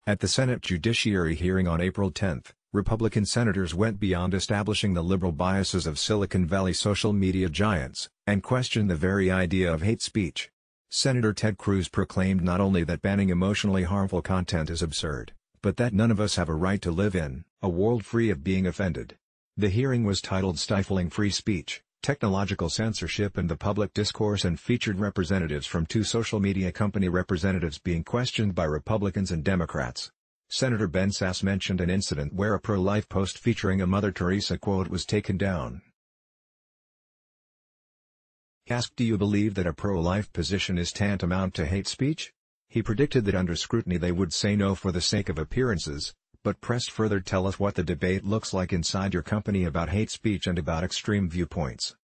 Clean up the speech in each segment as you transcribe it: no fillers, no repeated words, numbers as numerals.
At the Senate Judiciary hearing on April 10, Republican senators went beyond establishing the liberal biases of Silicon Valley social media giants, and questioned the very idea of hate speech. Senator Ted Cruz proclaimed not only that banning emotionally harmful content is absurd, but that none of us have a right to live in a world free of being offended. The hearing was titled Stifling Free Speech, Technological Censorship and the Public Discourse, and featured representatives from two social media company representatives being questioned by Republicans and Democrats. Senator Ben Sasse mentioned an incident where a pro-life post featuring a Mother Teresa quote was taken down. He asked, "Do you believe that a pro-life position is tantamount to hate speech?" He predicted that under scrutiny they would say no for the sake of appearances, but pressed further, "Tell us what the debate looks like inside your company about hate speech and about extreme viewpoints.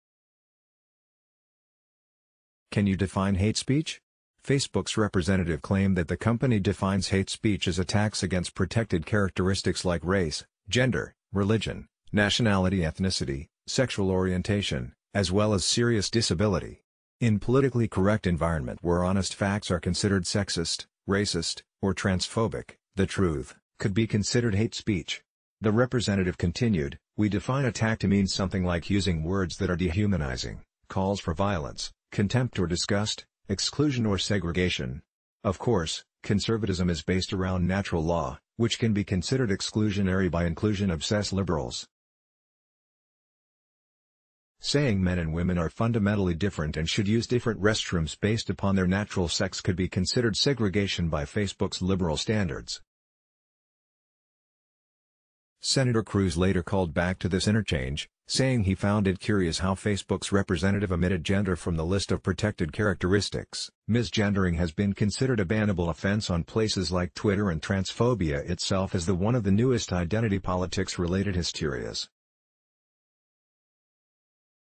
Can you define hate speech?" Facebook's representative claimed that the company defines hate speech as attacks against protected characteristics like race, gender, religion, nationality, ethnicity, sexual orientation, as well as serious disability. In politically correct environment where honest facts are considered sexist, racist, or transphobic, the truth could be considered hate speech. The representative continued, "We define attack to mean something like using words that are dehumanizing, calls for violence, contempt or disgust, exclusion or segregation. Of course, conservatism is based around natural law, which can be considered exclusionary by inclusion-obsessed liberals. Saying men and women are fundamentally different and should use different restrooms based upon their natural sex could be considered segregation by Facebook's liberal standards." Senator Cruz later called back to this interchange, saying he found it curious how Facebook's representative omitted gender from the list of protected characteristics. Misgendering has been considered a bannable offense on places like Twitter, and transphobia itself is one of the newest identity politics-related hysterias.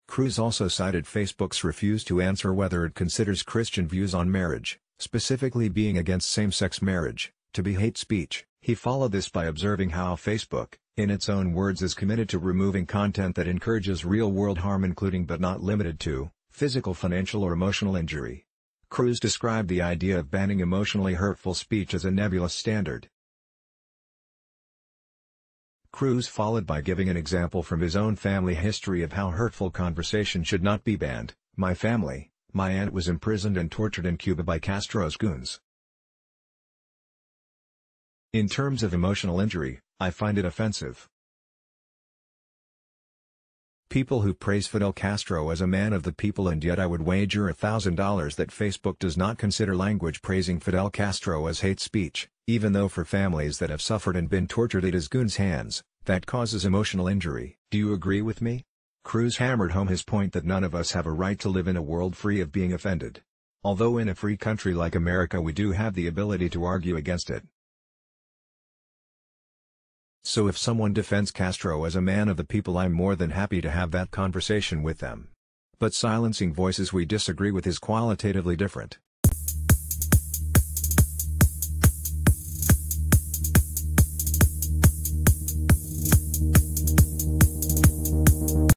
Cruz also cited Facebook's refuse to answer whether it considers Christian views on marriage, specifically being against same-sex marriage, to be hate speech. He followed this by observing how Facebook, in its own words, is committed to removing content that encourages real-world harm, including but not limited to physical, financial or emotional injury. Cruz described the idea of banning emotionally hurtful speech as a nebulous standard. Cruz followed by giving an example from his own family history of how hurtful conversation should not be banned. "My family, my aunt was imprisoned and tortured in Cuba by Castro's goons. In terms of emotional injury, I find it offensive. People who praise Fidel Castro as a man of the people, and yet I would wager $1,000 that Facebook does not consider language praising Fidel Castro as hate speech, even though for families that have suffered and been tortured at his goons' hands, that causes emotional injury." Do you agree with me? Cruz hammered home his point that none of us have a right to live in a world free of being offended. Although in a free country like America we do have the ability to argue against it. So if someone defends Castro as a man of the people, I'm more than happy to have that conversation with them. But silencing voices we disagree with is qualitatively different.